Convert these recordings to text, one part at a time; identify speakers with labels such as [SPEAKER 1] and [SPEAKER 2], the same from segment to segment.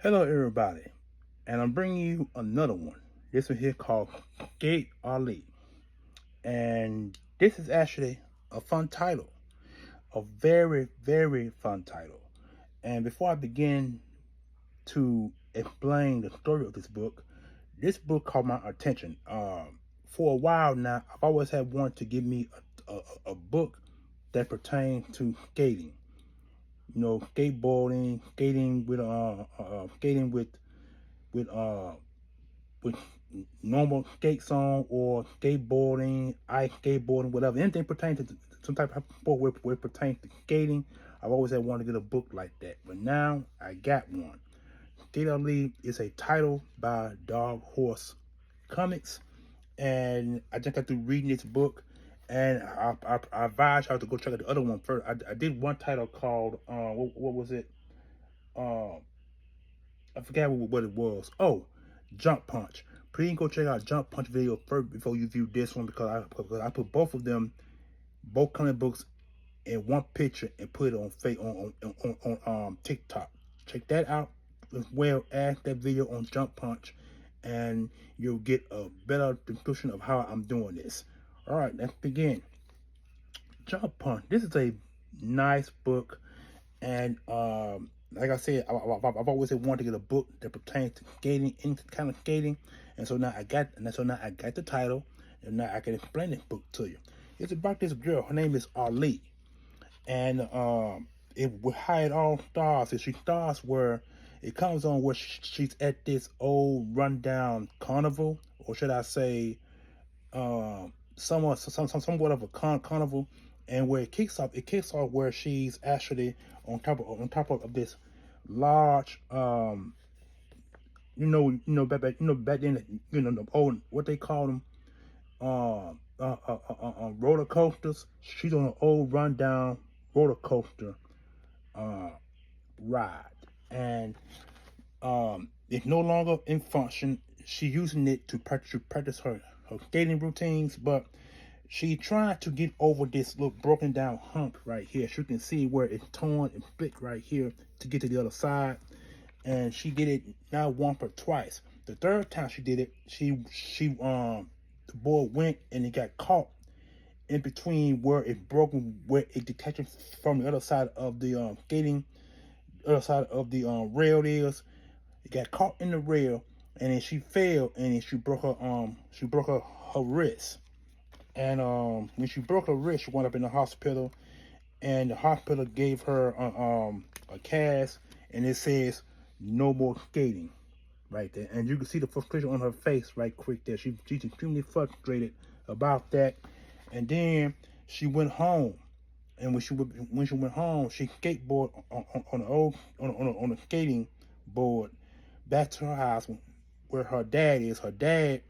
[SPEAKER 1] Hello, everybody, and I'm bringing you another one. This one here called Skate Ali, and this is actually a fun title, a very, very fun title. And before I begin to explain the story of this book caught my attention. For a while now, I've always had wanted to give me a book that pertains to skating. You know, skateboarding, skating with normal skate song or skateboarding, ice skateboarding, whatever, anything pertaining to some type of sport where it pertains to skating. I've always had wanted to get a book like that, but now I got one. Skate Ali is a title by Dog Horse Comics, and I just got through reading this book, and I advise y'all to go check out the other one first. I did one title called what was it? Uh, I forgot what it was. Oh, Jump Punch. Please go check out Jump Punch video first before you view this one because I put both of them, both comic books, in one picture and put it on TikTok. Check that out as well as that video on Jump Punch, and you'll get a better description of how I'm doing this. All right, let's begin. Jump Punch. This is a nice book, and like I said, I've always wanted to get a book that pertains to skating, any kind of skating, and so now I got the title, and now I can explain this book to you. It's about this girl. Her name is Ali, and how it all starts is she starts where it comes on where she's at this old rundown carnival, or should I say, somewhat of a carnival, and where it kicks off where she's actually on top of this large, back then, the old, what they call them, roller coasters. She's on an old rundown roller coaster uh, ride, and it's no longer in function. She's using it to practice her skating routines, but she tried to get over this little broken down hump right here. She can see where it's torn and split right here to get to the other side. And she did it not once but twice. The third time she did it, the board went and it got caught in between where it broken, where it detached from the other side of the skating, other side of the rail is. It got caught in the rail, and then she fell, and then she broke her wrist. And when she broke her wrist, she wound up in the hospital, and the hospital gave her a cast, and it says no more skating right there. And you can see the frustration on her face right quick there. She's extremely frustrated about that. And then she went home, and when she went home, she skateboarded on a skating board back to her house where her dad is. Her dad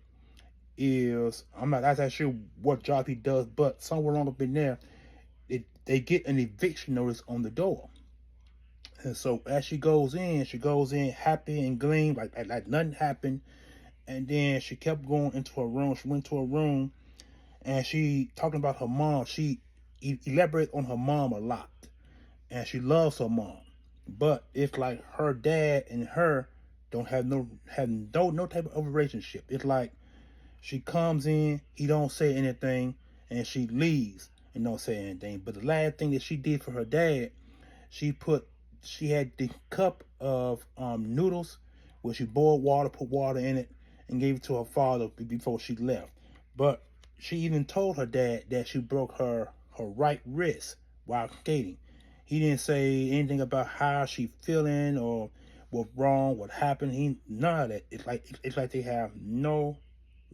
[SPEAKER 1] is, I'm not exactly sure what job he does, but somewhere along up in there, they get an eviction notice on the door. And so as she goes in happy and gleam, like nothing happened. And then she kept going into her room. She went to her room, and she talking about her mom. She elaborates on her mom a lot, and she loves her mom. But it's like her dad and her don't have no type of relationship. It's like she comes in, he don't say anything, and she leaves and don't say anything. But the last thing that she did for her dad, she put she had the cup of noodles where she boiled water, put water in it, and gave it to her father before she left. But she even told her dad that she broke her right wrist while skating. He didn't say anything about how she feeling or what wrong, what happened. None of that. It's like they have no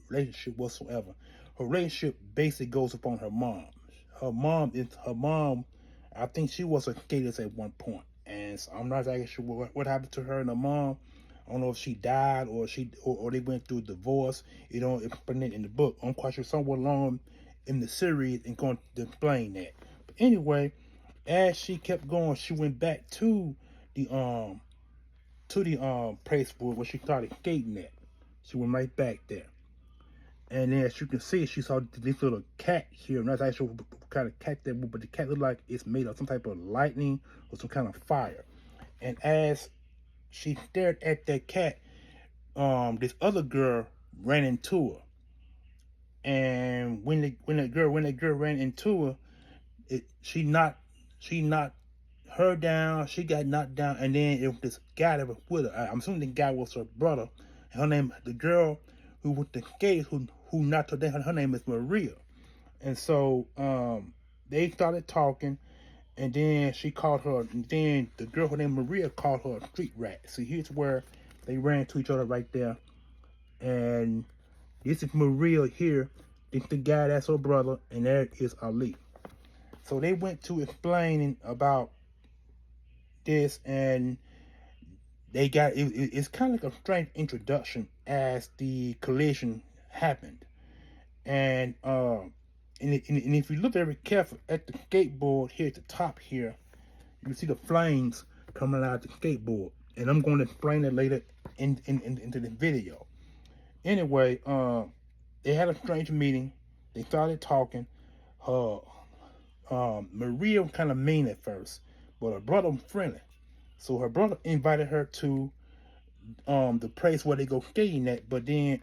[SPEAKER 1] relationship whatsoever. Her relationship basically goes upon her mom. Her mom. I think she was a skater at one point, and so I'm not exactly sure what happened to her and her mom. I don't know if she died or they went through a divorce. You know, it's put it in the book. I'm quite sure somewhere along in the series and going to explain that. But anyway, as she kept going, she went back the um to the place where she started skating at. She went right back there. And then as you can see, she saw this little cat here. I'm not actually sure what kind of cat that was, but the cat looked like it's made of some type of lightning or some kind of fire. And as she stared at that cat, this other girl ran into her. And when that girl ran into her, she knocked her down. She got knocked down, and then it was this guy that was with her. I'm assuming the guy was her brother. Her name, the girl who with the skate, who knocked her down. Her name is Maria. And so they started talking, and then she called her. And then the girl, her name Maria, called her a street rat. See, here's where they ran to each other right there. And this is Maria here. This the guy that's her brother, and there is Ali. So they went to explaining about this, and they got it's kind of like a strange introduction as the collision happened. And and if you look very careful at the skateboard here at the top here, you see the flames coming out of the skateboard, and I'm going to explain it later into the video. Anyway, they had a strange meeting. They started talking. Her Maria was kind of mean at first, but her brother was friendly. So her brother invited her to the place where they go skating at. But then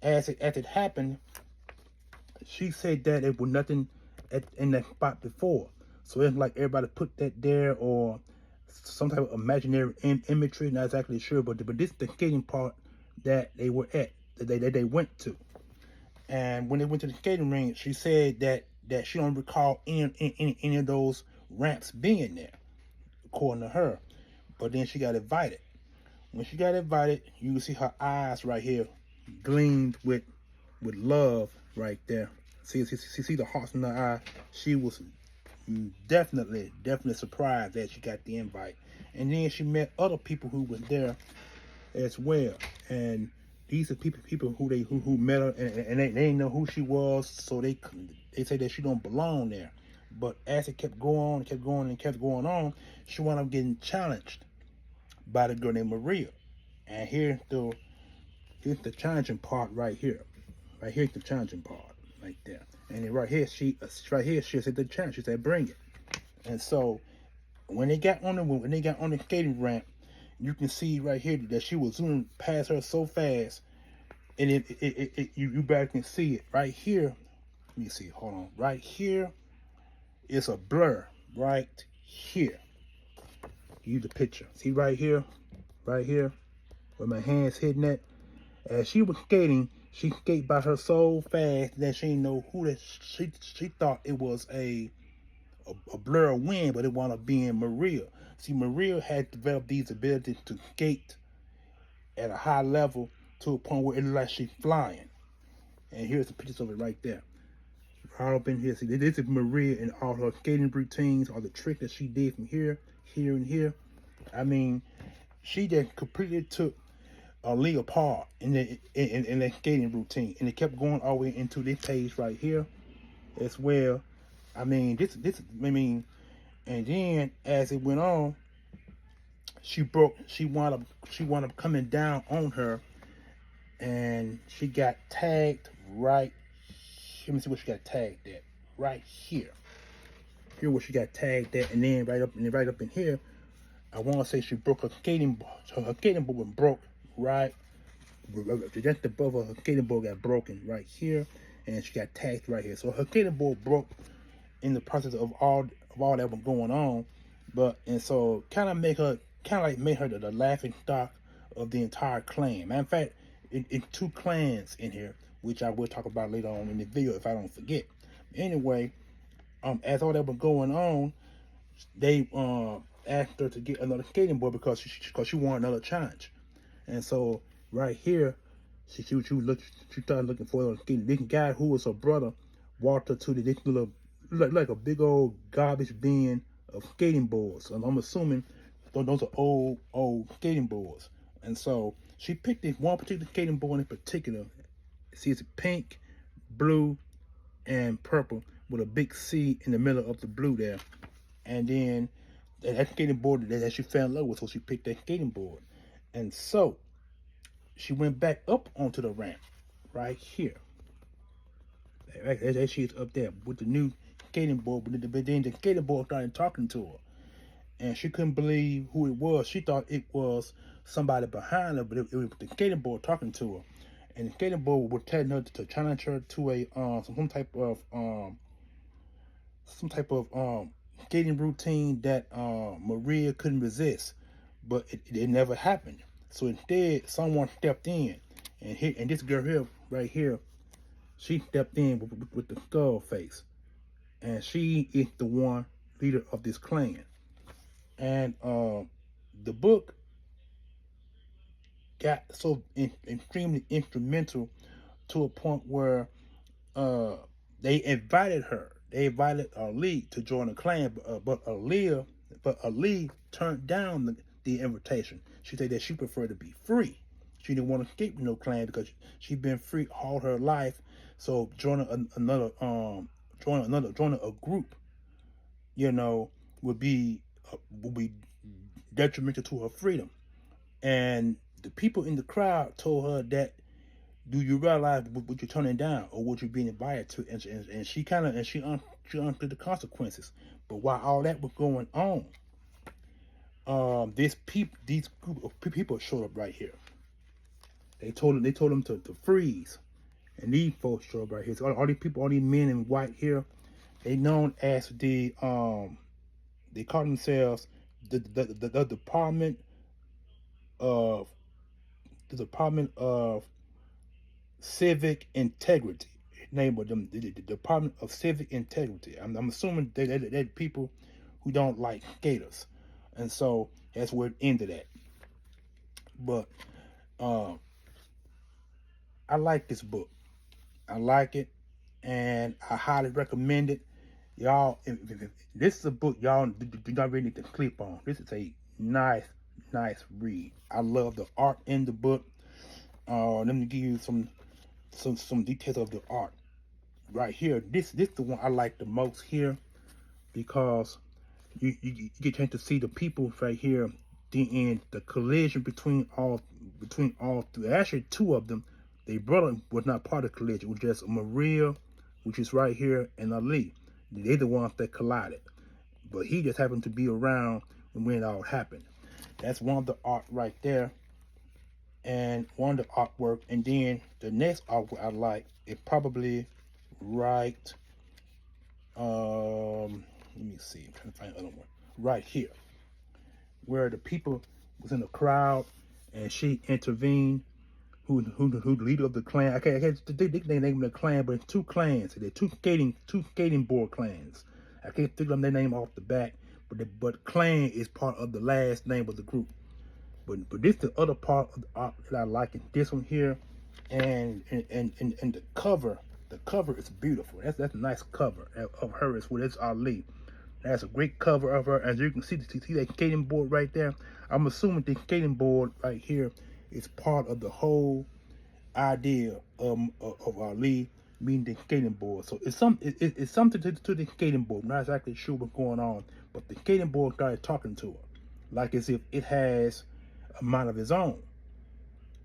[SPEAKER 1] as it happened, she said that it was nothing in that spot before. So it's like everybody put that there, or some type of imaginary imagery. Not exactly sure, but this is the skating part that they were at, that they went to. And when they went to the skating ring, she said that she don't recall any of those ramps being there, according to her. But then she got invited. When she got invited, you can see her eyes right here gleamed with love right there. See the hearts in her eye. She was definitely surprised that she got the invite. And then she met other people who was there as well. And these are people who met her, and they didn't know who she was, so they say that she don't belong there. But as it kept going on, she wound up getting challenged by the girl named Maria. And here's the challenging part right here. Right here's the challenging part right there. And then right here she said the challenge. She said, "Bring it." And so when they got on the skating ramp, you can see right here that she was zooming past her so fast, and you better can see it right here. Let me see. Hold on. Right here is a blur. Right here. Use the picture. See right here, where my hands hitting that. As she was skating, she skated by her so fast that she didn't know who that. She thought it was a blur of wind, but it wound up being Maria. See, Maria had developed these abilities to skate at a high level to a point where it looked like she's flying. And here's the pictures of it right there. Right up in here. See, this is Maria and all her skating routines, all the tricks that she did from here, and here. I mean, she just completely took Ali apart in that skating routine, and it kept going all the way into this page right here as well. I mean, and then as it went on, she wound up coming down on her, and she got tagged right. Let me see what she got tagged at. Right here. Here where she got tagged at, and then right up in here, I want to say she broke her skating board. Her skating board broke right just above her skating board got broken right here, and she got tagged right here. So her skating board broke in the process of all that was going on, and so kind of made her the laughing stock of the entire clan. Matter of fact, in two clans in here, which I will talk about later on in the video if I don't forget. Anyway, as all that was going on, they asked her to get another skating board because she wanted another challenge. And so right here, she started looking for another skating. This guy who was her brother walked her to this little like a big old garbage bin of skating boards. And I'm assuming those are old skating boards. And so she picked this one particular skating board in particular. See, it's pink, blue, and purple with a big C in the middle of the blue there. And then that skating board that she fell in love with, so she picked that skating board. And so she went back up onto the ramp right here. She's up there with the new skating board, but then the skating board started talking to her. and she couldn't believe who it was. She thought it was somebody behind her, but it was the skating board talking to her. And the skating board was telling her to challenge her to a some type of skating routine that Maria couldn't resist, but it never happened. So instead, someone stepped in, and this girl here, right here, she stepped in with the skull face, and she is the one leader of this clan. And the book got so extremely instrumental to a point where they invited her. They invited Ali to join the clan, but Ali turned down the invitation. She said that she preferred to be free. She didn't want to escape no clan because she'd been free all her life. So joining a group, you know, would be detrimental to her freedom. And the people in the crowd told her that, do you realize what you're turning down or what you're being invited to? And she understood the consequences. But while all that was going on, these group of people showed up right here. They told them to freeze, and these folks showed up right here. So all these people, all these men in white here, they known as they call themselves the Department of Civic Integrity. Name of them, the Department of Civic Integrity. I'm assuming they're people who don't like skaters, and so that's where it ended at. But I like this book. I like it, and I highly recommend it. Y'all, if this is a book y'all do not really need to sleep on. This is a nice read. I love the art in the book. Let me give you some details of the art right here. This is the one I like the most here, because you get a chance to see the people right here. The collision between all three. Actually, two of them. Their brother was not part of the collision. It was just Maria, which is right here, and Ali. They're the ones that collided, but he just happened to be around when it all happened. That's one of the art right there, and one of the artwork. And then the next artwork I like is probably right. Let me see. I'm trying to find another one right here, where the people was in the crowd and she intervened. Who the leader of the clan? I can't name the clan, but it's two clans. They're two skating board clans. I can't think of their name off the bat, but clan is part of the last name of the group. But this is the other part of the art that I like. In this one here, and the cover. The cover is beautiful. That's a nice cover of her as well. It's Ali. That's a great cover of her. As you can see that skating board right there. I'm assuming the skating board right here is part of the whole idea of Ali being the skating board. So it's something to the skating board. I'm not exactly sure what's going on, but the skating board started talking to her, like as if it has a mind of its own,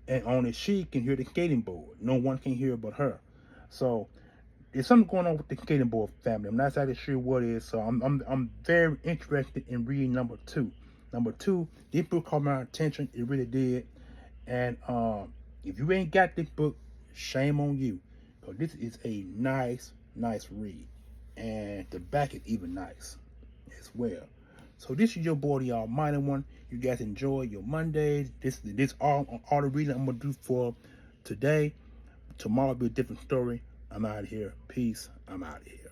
[SPEAKER 1] and only she can hear the skating board. No one can hear but her. So there's something going on with the skating board family. I'm not exactly sure what it is. So I'm very interested in reading number 2. Number 2, this book caught my attention. It really did. And if you ain't got this book, shame on you, because this is a nice read, and the back is even nice as well. So this is your boy, the Almighty One. You guys enjoy your Mondays. This all the reading I'm gonna do for today. Tomorrow will be a different story. I'm out of here. Peace. I'm out of here.